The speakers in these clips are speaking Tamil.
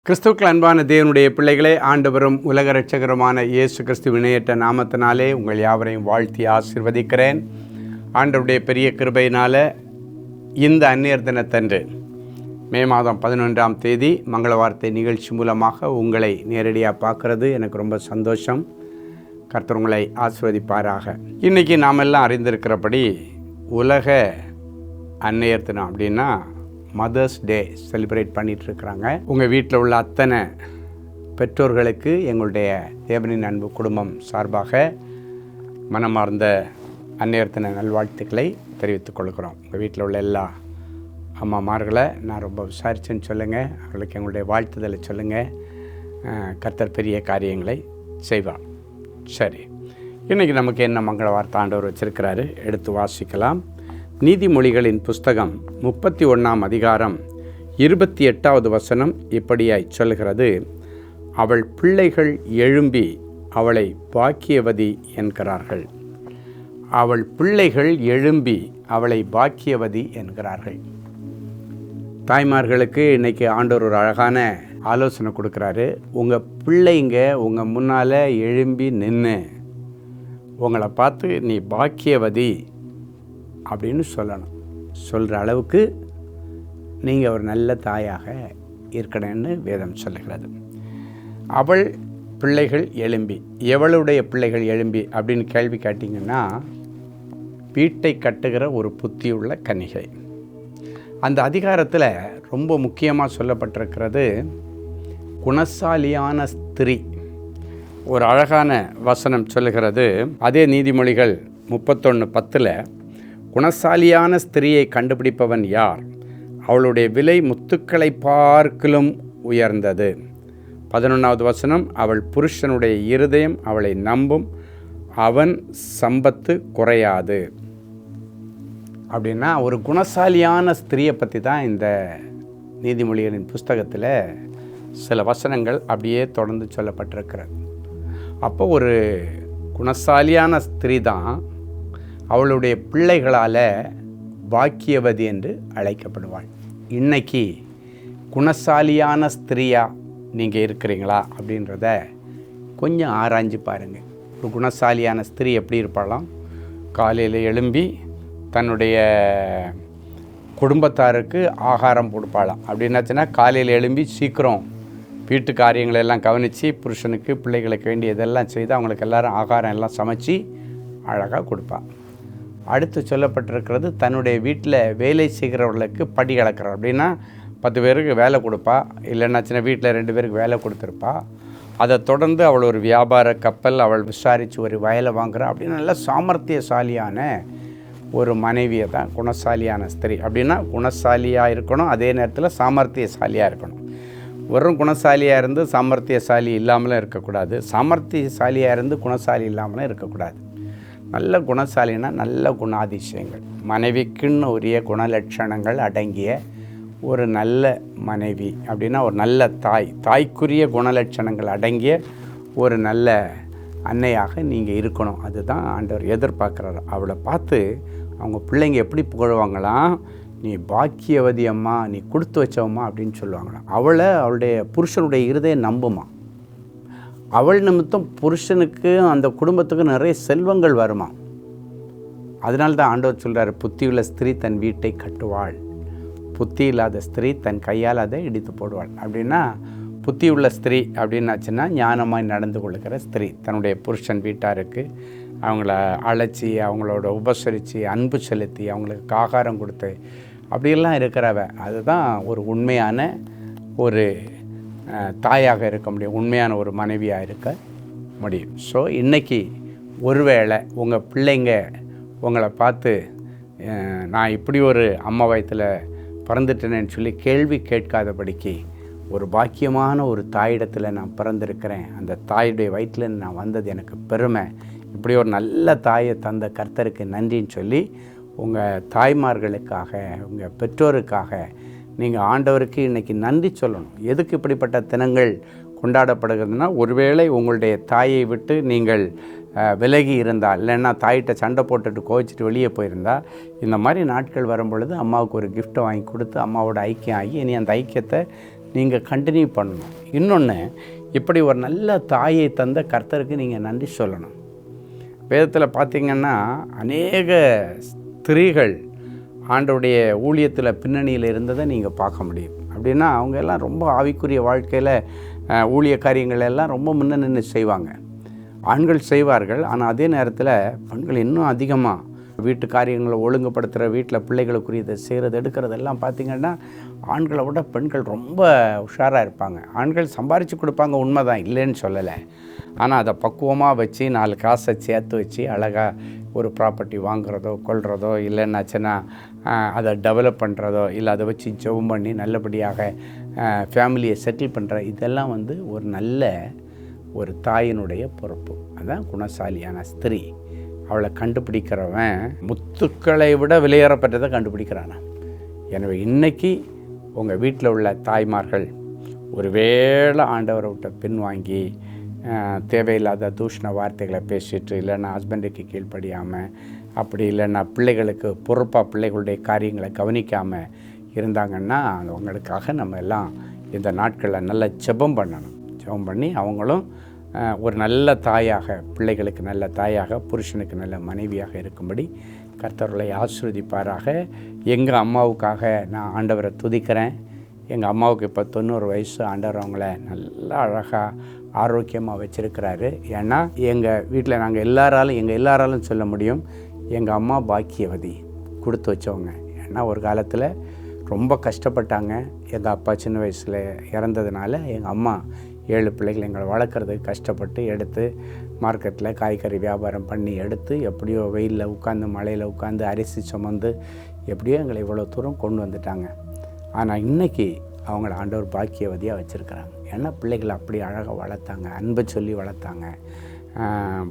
கிறிஸ்துவுக்கு அன்பான தேவனுடைய பிள்ளைகளே, ஆண்டவரும் உலக இரட்சகருமான இயேசு கிறிஸ்து இணையற்ற நாமத்தினாலே உங்கள் யாவரையும் வாழ்த்தி ஆசீர்வதிக்கிறேன். ஆண்டவருடைய பெரிய கிருபையினால் இந்த அந்நியர் தினத்தன்று மே மாதம் 11ஆம் தேதி மங்கள வார்த்தை நிகழ்ச்சி மூலமாக உங்களை நேரடியாக பார்க்குறது எனக்கு ரொம்ப சந்தோஷம். கர்த்தர் உங்களை ஆசீர்வதிப்பாராக. இன்றைக்கி நாம் எல்லாம் அறிந்திருக்கிறபடி உலக அந்நியர் தினம் அப்படின்னா மதர்ஸ் டே செலிப்ரேட் பண்ணிகிட்ருக்குறாங்க. உங்கள் வீட்டில் உள்ள அத்தனை பெற்றோர்களுக்கு எங்களுடைய தேவனின் அன்பு குடும்பம் சார்பாக மனமார்ந்த அந்நியர் தின நல்வாழ்த்துக்களை தெரிவித்துக் கொள்கிறோம். உங்கள் வீட்டில் உள்ள எல்லா அம்மாமார்களை நான் ரொம்ப விசாரிச்சேன்னு சொல்லுங்கள். அவர்களுக்கு எங்களுடைய வாழ்த்துதலை சொல்லுங்கள். கர்த்தர் பெரிய காரியங்களை செய்வார். சரி, இன்றைக்கி நமக்கு என்ன மங்கள வார்த்தை ஆண்டவர் வச்சிருக்கிறாரு, எடுத்து வாசிக்கலாம். நீதிமொழிகளின் புஸ்தகம் 31ஆம் அதிகாரம் 28வது வசனம் இப்படியாய் சொல்கிறது: அவள் பிள்ளைகள் எழும்பி அவளை பாக்கியவதி என்கிறார்கள். அவள் பிள்ளைகள் எழும்பி அவளை பாக்கியவதி என்கிறார்கள். தாய்மார்களுக்கு இன்றைக்கி ஆண்டவர் ஒரு அழகான ஆலோசனை கொடுக்குறாரு. உங்கள் பிள்ளைங்க உங்கள் முன்னால் எழும்பி நின்று உங்களை பார்த்து நீ பாக்கியவதி அப்படின்னு சொல்லணும். சொல்கிற அளவுக்கு நீங்கள் ஒரு நல்ல தாயாக இருக்கணும்னு வேதம் சொல்லுகிறது. அவள் பிள்ளைகள் எழும்பி, எவளுடைய பிள்ளைகள் எழும்பி அப்படின்னு கேள்வி கேட்டிங்கன்னா, வீட்டை கட்டுகிற ஒரு புத்தியுள்ள கன்னிகை. அந்த அதிகாரத்தில் ரொம்ப முக்கியமாக சொல்லப்பட்டிருக்கிறது குணசாலியான ஸ்திரீ. ஒரு அழகான வசனம் சொல்லுகிறது. அதே நீதிமொழிகள் 31:10 குணசாலியான ஸ்திரியை கண்டுபிடிப்பவன் யார்? அவளுடைய விலை முத்துக்களை பார்க்கிலும் உயர்ந்தது. 11வது வசனம், அவள் புருஷனுடைய இருதயம் அவளை நம்பும், அவன் சம்பத்து குறையாது. அப்படின்னா ஒரு குணசாலியான ஸ்திரியை பற்றி தான் இந்த நீதிமொழிகளின் புஸ்தகத்தில் சில வசனங்கள் அப்படியே தொடர்ந்து சொல்லப்பட்டிருக்கிறது. அப்போ ஒரு குணசாலியான ஸ்திரீ தான் அவளுடைய பிள்ளைகளால் பாக்கியவதி என்று அழைக்கப்படுவாள். இன்னைக்கு குணசாலியான ஸ்திரீயாக நீங்கள் இருக்கிறீங்களா அப்படின்றத கொஞ்சம் ஆராய்ஞ்சு பாருங்கள். ஒரு குணசாலியான ஸ்திரீ எப்படி இருப்பாளாம்? காலையில் எழும்பி தன்னுடைய குடும்பத்தாருக்கு ஆகாரம் கொடுப்பாளாம். அப்படின்னாச்சுன்னா காலையில் எழும்பி சீக்கிரம் வீட்டு காரியங்களெல்லாம் கவனித்து புருஷனுக்கு பிள்ளைகளுக்கு வேண்டியதெல்லாம் செய்து அவங்களுக்கு எல்லோரும் ஆகாரம் எல்லாம் சமைச்சு அழகாக கொடுப்பாள். அடுத்து சொல்லப்பட்டிருக்கிறது, தன்னுடைய வீட்டில் வேலை செய்கிறவர்களுக்கு படி கலக்கிறார். அப்படின்னா 10 பேருக்கு வேலை கொடுப்பா, இல்லைன்னாச்சுன்னா வீட்டில் 2 பேருக்கு வேலை கொடுத்துருப்பா. அதை தொடர்ந்து அவள் ஒரு வியாபார கப்பல், அவள் விசாரித்து ஒரு வயலை வாங்குறா. அப்படின்னு நல்ல சாமர்த்தியசாலியான ஒரு மனைவியை தான் குணசாலியான ஸ்திரீ. அப்படின்னா குணசாலியாக இருக்கணும், அதே நேரத்தில் சாமர்த்தியசாலியாக இருக்கணும். வெறும் குணசாலியாக இருந்து சாமர்த்தியசாலி இல்லாமலும் இருக்கக்கூடாது, சாமர்த்தியசாலியாக இருந்து குணசாலி இல்லாமலும் இருக்கக்கூடாது. நல்ல குணசாலினா நல்ல குணாதிசயங்கள், மனைவிக்குன்னு உரிய குணலட்சணங்கள் அடங்கிய ஒரு நல்ல மனைவி. அப்படின்னா ஒரு நல்ல தாய்க்குரிய குணலட்சணங்கள் அடங்கிய ஒரு நல்ல அன்னையாக நீங்கள் இருக்கணும். அதுதான் ஆண்டவர் எதிர்பார்க்குறாரு. அவளை பார்த்து அவங்க பிள்ளைங்க எப்படி புகழ்வாங்களாம், நீ பாக்கியவதி அம்மா, நீ கொடுத்து வச்சவம்மா அப்படின்னு சொல்லுவாங்களாம். அவளுடைய புருஷனுடைய இருதயம் நம்புமா. அவள் நிமித்தம் புருஷனுக்கு அந்த குடும்பத்துக்கு நிறைய செல்வங்கள் வருமா. அதனால தான் ஆண்டவர் சொல்கிறார், புத்தியுள்ள ஸ்திரீ தன் வீட்டை கட்டுவாள், புத்தி இல்லாத ஸ்திரீ தன் கையால் அதை இடித்து போடுவாள். அப்படின்னா புத்தியுள்ள ஸ்திரீ அப்படின்னாச்சுன்னா ஞானமாய் நடந்து கொள்ளுகிற ஸ்திரீ. தன்னுடைய புருஷன் வீட்டாருக்கு அவங்கள அழைச்சி, அவங்களோட உபசரித்து, அன்பு செலுத்தி, அவங்களுக்கு ஆகாரம் கொடுத்து அப்படியெல்லாம் இருக்கிறவ. அதுதான் ஒரு உண்மையான ஒரு தாயாக இருக்க முடியும், உண்மையான ஒரு மனைவியாக இருக்க முடியும். ஸோ இன்றைக்கி ஒருவேளை உங்கள் பிள்ளைங்க உங்களை பார்த்து நான் இப்படி ஒரு அம்மா வயத்தில் பிறந்துட்டேனேன்னு சொல்லி கேள்வி கேட்காதபடிக்கு, ஒரு பாக்கியமான ஒரு தாயிடத்தில் நான் பிறந்திருக்கிறேன், அந்த தாயுடைய வயிற்றில் நான் வந்தது எனக்கு பெருமை, இப்படி ஒரு நல்ல தாயை தந்த கர்த்தருக்கு நன்றின்னு சொல்லி உங்கள் தாய்மார்களுக்காக, உங்கள் பெற்றோருக்காக நீங்கள் ஆண்டவருக்கு இன்றைக்கி நன்றி சொல்லணும். எதுக்கு இப்படிப்பட்ட தினங்கள் கொண்டாடப்படுகிறதுனா, ஒருவேளை உங்களுடைய தாயை விட்டு நீங்கள் விலகி இருந்தால், இல்லைன்னா தாயிட்ட சண்டை போட்டுட்டு கோவிச்சிட்டு வெளியே போயிருந்தால், இந்த மாதிரி நாட்கள் வரும் பொழுது அம்மாவுக்கு ஒரு கிஃப்ட்டை வாங்கி கொடுத்து அம்மாவோட ஐக்கியம் ஆகி இனி அந்த ஐக்கியத்தை நீங்கள் கண்டினியூ பண்ணணும். இன்னொன்று, இப்படி ஒரு நல்ல தாயை தந்த கர்த்தருக்கு நீங்கள் நன்றி சொல்லணும். வேதத்தில் பார்த்திங்கன்னா அநேக ஸ்திரீகள் ஆண்டவருடைய ஊழியத்தில் பின்னணியில் இருந்ததை நீங்கள் பார்க்க முடியும். அப்படின்னா அவங்க எல்லாம் ரொம்ப ஆவிக்குரிய வாழ்க்கையில் ஊழிய காரியங்கள் எல்லாம் ரொம்ப முன்ன நின்று செய்வாங்க. ஆண்கள் செய்வார்கள், ஆனால் அதே நேரத்தில் பெண்கள் இன்னும் அதிகமாக வீட்டு காரியங்களை ஒழுங்குபடுத்துகிற, வீட்டில் பிள்ளைகளுக்குரியதை செய்கிறது எடுக்கிறதெல்லாம் பார்த்திங்கன்னா ஆண்களை விட பெண்கள் ரொம்ப உஷாராக இருப்பாங்க. ஆண்கள் சம்பாரித்து கொடுப்பாங்க, உண்மை தான், இல்லைன்னு சொல்லலை. ஆனால் அதை பக்குவமாக வச்சு 4 காசை சேர்த்து வச்சு அழகாக ஒரு ப்ராப்பர்ட்டி வாங்குறதோ கொள்றதோ, இல்லைன்னாச்சுன்னா அதை டெவலப் பண்ணுறதோ, இல்லை அதை வச்சு ஜெபம் பண்ணி நல்லபடியாக ஃபேமிலியை செட்டில் பண்ணுற, இதெல்லாம் ஒரு நல்ல ஒரு தாயினுடைய பொறுப்பு. அதுதான் குணசாலியான ஸ்திரீ. அவளை கண்டுபிடிக்கிறவன் முத்துக்களை விட விலையேறப்பட்டதை கண்டுபிடிக்கிறானா. எனவே இன்றைக்கி உங்கள் வீட்டில் உள்ள தாய்மார்கள் ஒருவேளை ஆண்டவரை விட்ட பின்வாங்கி தேவையில்லாத தூஷண வார்த்தைகளை பேசிட்டு, இல்லைன்னா ஹஸ்பண்டுக்கு கீழ்ப்படியாமல், அப்படி இல்லைன்னா பிள்ளைகளுக்கு பொறுப்பாக பிள்ளைகளுடைய காரியங்களை கவனிக்காமல் இருந்தாங்கன்னா அவங்களுக்காக நம்ம எல்லாம் இந்த நாட்களில் நல்ல ஜெபம் பண்ணணும். ஜெபம் பண்ணி அவங்களும் ஒரு நல்ல தாயாக, பிள்ளைகளுக்கு நல்ல தாயாக, புருஷனுக்கு நல்ல மனைவியாக இருக்கும்படி கர்த்தர்களை ஆசீர்வதிப்பாராக. எங்கள் அம்மாவுக்காக நான் ஆண்டவரை துதிக்கிறேன். எங்கள் அம்மாவுக்கு இப்போ 90 வயசு. ஆண்டவர் அவங்கள நல்லா அழகாக ஆரோக்கியமாக வச்சுருக்கிறாரு. ஏன்னா எங்கள் வீட்டில் நாங்கள் எல்லாராலும் சொல்ல முடியும், எங்கள் அம்மா பாக்கியவதி, கொடுத்து வச்சவங்க. ஏன்னா ஒரு காலத்தில் ரொம்ப கஷ்டப்பட்டாங்க. எங்கள் அப்பா சின்ன வயசில் இறந்ததுனால எங்கள் அம்மா 7 பிள்ளைகள் எங்களை வளர்க்குறதுக்கு கஷ்டப்பட்டு எடுத்து மார்க்கெட்டில் காய்கறி வியாபாரம் பண்ணி எடுத்து எப்படியோ வெயிலில் உட்காந்து மழையில் உட்காந்து அரிசி சுமந்து எப்படியோ எங்களை இவ்வளோ தூரம் கொண்டு வந்துட்டாங்க. ஆனால் இன்றைக்கி அவங்கள ஆண்டவர் பாக்கியவதியாக வச்சுருக்கிறாங்க. ஏன்னா பிள்ளைகளை அப்படி அழகாக வளர்த்தாங்க, அன்பை சொல்லி வளர்த்தாங்க.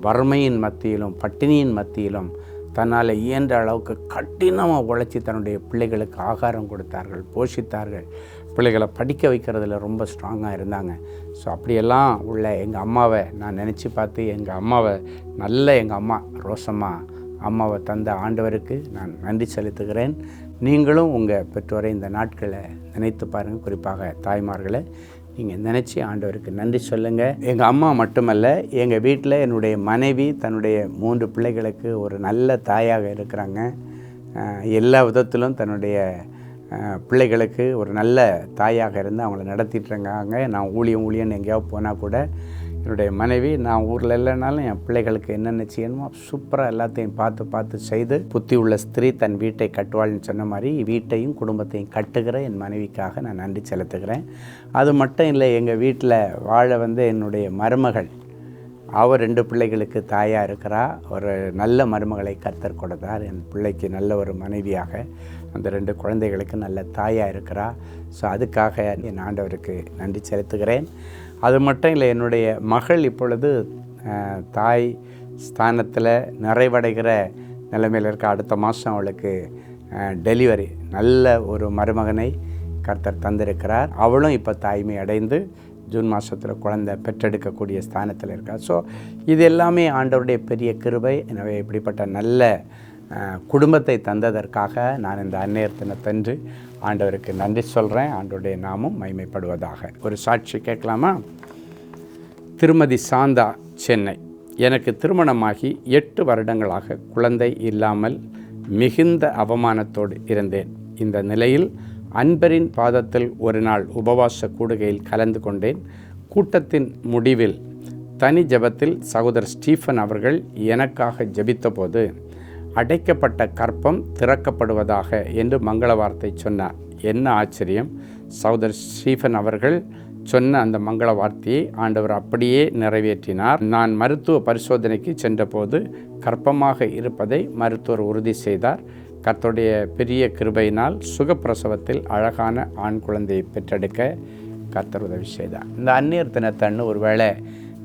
வறுமையின் மத்தியிலும் பட்டினியின் மத்தியிலும் தன்னால் இயன்ற அளவுக்கு கடினமாக உழைச்சி தன்னுடைய பிள்ளைகளுக்கு ஆகாரம் கொடுத்தார்கள், போஷித்தார்கள். பிள்ளைகளை படிக்க வைக்கிறதுல ரொம்ப ஸ்ட்ராங்காக இருந்தாங்க. ஸோ அப்படியெல்லாம் உள்ள எங்கள் அம்மாவை நான் நினச்சி பார்த்து, எங்கள் அம்மா ரோசம்மா அம்மாவை தந்த ஆண்டவருக்கு நான் நன்றி செலுத்துகிறேன். நீங்களும் உங்கள் பெற்றோரை இந்த நாட்களை நினைத்து பாருங்கள். குறிப்பாக தாய்மார்களை நீங்கள் நினச்சி ஆண்டவருக்கு நன்றி சொல்லுங்கள். எங்கள் அம்மா மட்டுமல்ல, எங்கள் வீட்டில் என்னுடைய மனைவி தன்னுடைய 3 பிள்ளைகளுக்கு ஒரு நல்ல தாயாக இருக்கிறாங்க. எல்லா விதத்திலும் தன்னுடைய பிள்ளைகளுக்கு ஒரு நல்ல தாயாக இருந்து அவங்கள நடத்திட்டுருக்காங்க. நான் ஊழியன்னு எங்கேயாவது போனால் கூட என்னுடைய மனைவி, நான் ஊரில் இல்லைனாலும் என் பிள்ளைகளுக்கு என்னென்ன செய்யணுமோ சூப்பராக எல்லாத்தையும் பார்த்து செய்து, புத்தி உள்ள ஸ்திரீ தன் வீட்டை கட்டுவாள்னு சொன்ன மாதிரி வீட்டையும் குடும்பத்தையும் கட்டுகிற என் மனைவிக்காக நான் நன்றி செலுத்துகிறேன். அது மட்டும் இல்லை, எங்கள் வீட்டில் வாழ என்னுடைய மருமகள், அவர் 2 பிள்ளைகளுக்கு தாயாக இருக்கிறா. ஒரு நல்ல மருமகளை கர்த்தர் கொடுத்தார். என் பிள்ளைக்கு நல்ல ஒரு மனைவியாக, அந்த 2 குழந்தைகளுக்கு நல்ல தாயாக இருக்கிறா. ஸோ அதுக்காக என் ஆண்டவருக்கு நன்றி செலுத்துகிறேன். அது மட்டும் இல்லை, என்னுடைய மகள் இப்பொழுது தாய் ஸ்தானத்தில் நிறைவடைகிற நிலைமையில் இருக்க. அடுத்த மாதம் அவளுக்கு டெலிவரி. நல்ல ஒரு மருமகனை கர்த்தர் தந்திருக்கிறார். அவளும் இப்போ தாய்மை அடைந்து ஜூன் மாதத்தில் குழந்தை பெற்றெடுக்கக்கூடிய ஸ்தானத்தில் இருக்கார். ஸோ இது எல்லாமே ஆண்டவருடைய பெரிய கிருபை. எனவே இப்படிப்பட்ட நல்ல குடும்பத்தை தந்ததற்காக நான் இந்த அன்னையர் தினத்தன்று ஆண்டவருக்கு நன்றி சொல்கிறேன். ஆண்டவருடைய நாமம் மகிமைப்படுவதாக. ஒரு சாட்சி கேட்கலாமா? திருமதி சாந்தா, சென்னை. எனக்கு திருமணமாகி 8 வருடங்களாக குழந்தை இல்லாமல் மிகுந்த அவமானத்தோடு இருந்தேன். இந்த நிலையில் அன்பரின் பாதத்தில் ஒரு நாள் உபவாச கூடுகையில் கலந்து கொண்டேன். கூட்டத்தின் முடிவில் தனி ஜெபத்தில் சகோதரர் ஸ்டீஃபன் அவர்கள் எனக்காக ஜெபித்தபோது அடைக்கப்பட்ட கர்ப்பம் திறக்கப்படுவதாக என்று மங்கள வார்த்தை சொன்னார். என்ன ஆச்சரியம்! சகோதரர் ஸ்டீஃபன் அவர்கள் சொன்ன அந்த மங்கள வார்த்தையை ஆண்டவர் அப்படியே நிறைவேற்றினார். நான் மருத்துவ பரிசோதனைக்கு சென்றபோது கர்ப்பமாக இருப்பதை மருத்துவர் உறுதி செய்தார். கர்த்தருடைய பெரிய கிருபையினால் சுகப்பிரசவத்தில் அழகான ஆண் குழந்தையை பெற்றெடுக்க கர்த்தர் உதவி செய்தார். இந்த அந்நியர் தினத்தன்று ஒருவேளை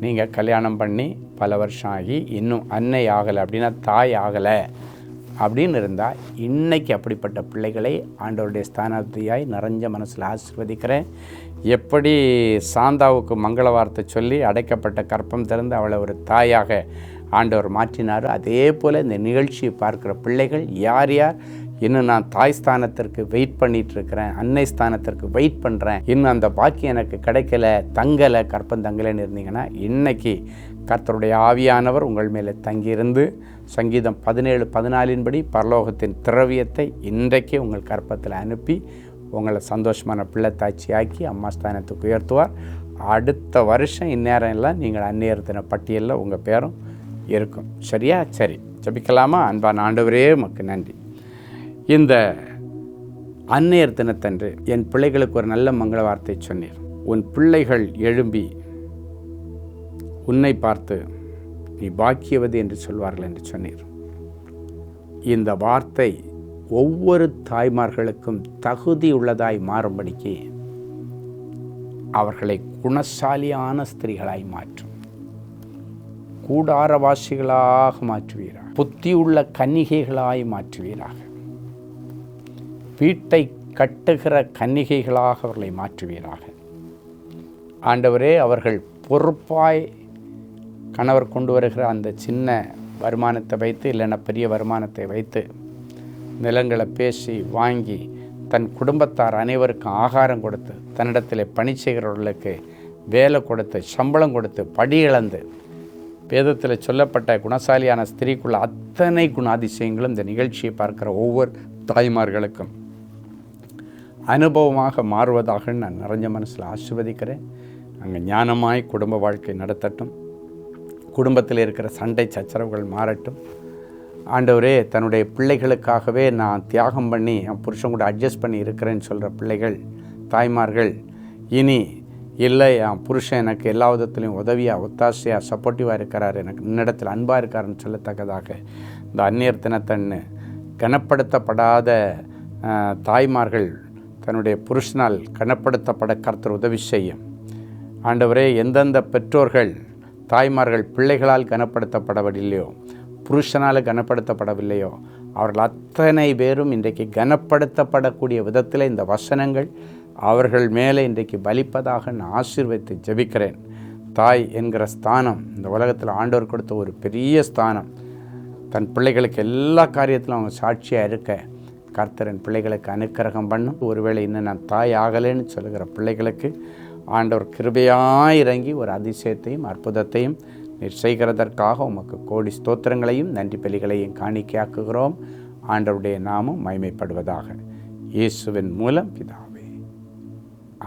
நீங்கள் கல்யாணம் பண்ணி பல வருஷம் ஆகி இன்னும் அன்னை ஆகலை, அப்படின்னா தாய் ஆகலை அப்படின்னு இருந்தால், இன்றைக்கி அப்படிப்பட்ட பிள்ளைகளை ஆண்டவருடைய ஸ்தானாதியாய் நிறைஞ்ச மனசில் ஆசீர்வதிக்கிறேன். எப்படி சாந்தாவுக்கு மங்கள வார்த்தை சொல்லி அடைக்கப்பட்ட கர்ப்பம் திறந்து அவளை ஒரு தாயாக ஆண்டவர் மாற்றினார், அதே போல் இந்த நிகழ்ச்சியை பார்க்குற பிள்ளைகள் யார் யார் இன்னும் நான் தாய் ஸ்தானத்திற்கு வெயிட் பண்ணிகிட்ருக்கிறேன், அன்னை ஸ்தானத்திற்கு வெயிட் பண்ணுறேன், இன்னும் அந்த பாக்கியம் எனக்கு கிடைக்கல, தங்கலை, கற்பந்தங்கலைன்னு இருந்தீங்கன்னா இன்றைக்கி கர்த்தருடைய ஆவியானவர் உங்கள் மேலே தங்கியிருந்து சங்கீதம் 17:14 பரலோகத்தின் திரவியத்தை இன்றைக்கே உங்கள் கற்பத்தில் அனுப்பி உங்களை சந்தோஷமான பிள்ளை தாட்சியாக்கி அம்மா ஸ்தானத்துக்கு உயர்த்துவார். அடுத்த வருஷம் இந்நேரம் எல்லாம் நீங்கள் அந்நியர் தின பட்டியலில் உங்கள் பேரும் இருக்கும். சரியா? சரி, ஜெபிக்கலாமா? அன்பான ஆண்டவரே, உமக்கு நன்றி. இந்த அந்நியர் தினத்தன்று என் பிள்ளைகளுக்கு ஒரு நல்ல மங்கள வார்த்தை சொன்னீர். உன் பிள்ளைகள் எழும்பி உன்னை பார்த்து நீ பாக்கியவதி என்று சொல்வார்கள் என்று சொன்னீர். இந்த வார்த்தை ஒவ்வொரு தாய்மார்களுக்கும் தகுதியுள்ளதாய் மாறும்படிக்கு அவர்களை குணசாலியான ஸ்திரீகளாய் மாற்றும், கூடாரவாசிகளாக மாற்றுவீராக, புத்தியுள்ள கன்னிகைகளாய் மாற்றுவீராக, வீட்டை கட்டுகிற கன்னிகைகளாக அவர்களை மாற்றுவீராக. ஆண்டவரே, அவர்கள் பொறுப்பாய் கணவர் கொண்டு வருகிற அந்த சின்ன வருமானத்தை வைத்து, இல்லைன்னா பெரிய வருமானத்தை வைத்து நிலங்களை பேசி வாங்கி தன் குடும்பத்தார் அனைவருக்கும் ஆகாரம் கொடுத்து, தன்னிடத்தில் பணி செய்கிறவர்களுக்கு வேலை கொடுத்து, சம்பளம் கொடுத்து, படி இழந்து, வேதத்தில் சொல்லப்பட்ட குணசாலியான ஸ்திரீக்குள்ள அத்தனை குணாதிசயங்களும் இந்த நிகழ்ச்சியை பார்க்குற ஒவ்வொரு தாய்மார்களுக்கும் அனுபவமாக மாறுவதாக நான் நிறைஞ்ச மனசில் ஆசீர்வதிக்கிறேன். அங்கே ஞானமாய் குடும்ப வாழ்க்கை நடத்தட்டும், குடும்பத்தில் இருக்கிற சண்டை சச்சரவுகள் மாறட்டும். ஆண்டவரே, தன்னுடைய பிள்ளைகளுக்காகவே நான் தியாகம் பண்ணி என் புருஷன் கூட அட்ஜஸ்ட் பண்ணி இருக்கிறேன்னு சொல்கிற பிள்ளைகள், தாய்மார்கள், இனி இல்லை என் புருஷன் எனக்கு எல்லா விதத்துலையும் உதவியாக, ஒத்தாசையாக, சப்போர்ட்டிவாக இருக்கிறார், எனக்கு இன்னிடத்தில் அன்பாக இருக்காருன்னு சொல்லத்தக்கதாக இந்த அந்நியர் தினத்தன்று கனப்படுத்தப்படாத தாய்மார்கள் தன்னுடைய புருஷனால் கனப்படுத்தப்பட கர்த்தர் உதவி செய்யும். ஆண்டவரே, எந்தெந்த பெற்றோர்கள் தாய்மார்கள் பிள்ளைகளால் கனப்படுத்தப்படவில்லையோ, புருஷனால் கனப்படுத்தப்படவில்லையோ, அவர்கள் அத்தனை பேரும் இன்றைக்கு கனப்படுத்தப்படக்கூடிய விதத்தில் இந்த வசனங்கள் அவர்கள் மேலே இன்றைக்கு பலிப்பதாக நான் ஆசீர்வதித்து ஜெபிக்கிறேன். தாய் என்கிற ஸ்தானம் இந்த உலகத்தில் ஆண்டவர் கொடுத்த ஒரு பெரிய ஸ்தானம். தன் பிள்ளைகளுக்கு எல்லா காரியத்திலும் அவங்க சாட்சியாக இருக்க கர்த்தரின் பிள்ளைகளுக்கு அனுக்கிரகம் பண்ணும். ஒருவேளை இன்னும் நான் தாய் ஆகலைன்னு சொல்லுகிற பிள்ளைகளுக்கு ஆண்டவர் கிருபையாய் இறங்கி ஒரு அதிசயத்தையும் அற்புதத்தையும் நீர் செய்கிறதற்காக உமக்கு கோடி ஸ்தோத்திரங்களையும் நன்றி பலிகளையும் காணிக்கையாக்குகிறோம். ஆண்டவருடைய நாமம் மகிமைப்படுவதாக. இயேசுவின் மூலம் பிதாவே,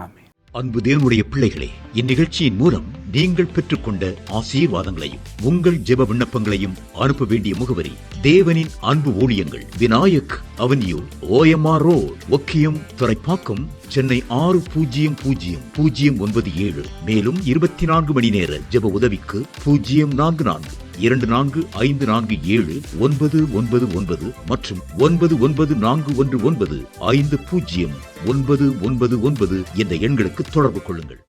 ஆமென். அன்பு தேவனுடைய பிள்ளைகளே, இந்நிகழ்ச்சியின் மூலம் நீங்கள் பெற்றுக்கொண்ட ஆசீர்வாதங்களையும் உங்கள் ஜெப விண்ணப்பங்களையும் அனுப்ப வேண்டிய முகவரி: தேவனின் அன்பு ஊழியங்கள், Vinayak avenue, OMR road, Okkiyam, Thoraipakkam, Chennai 600097. மேலும் 24 மணி நேர ஜெப உதவிக்கு 044-24547-999 மற்றும் 9941950999 என்ற எண்களுக்கு தொடர்பு கொள்ளுங்கள்.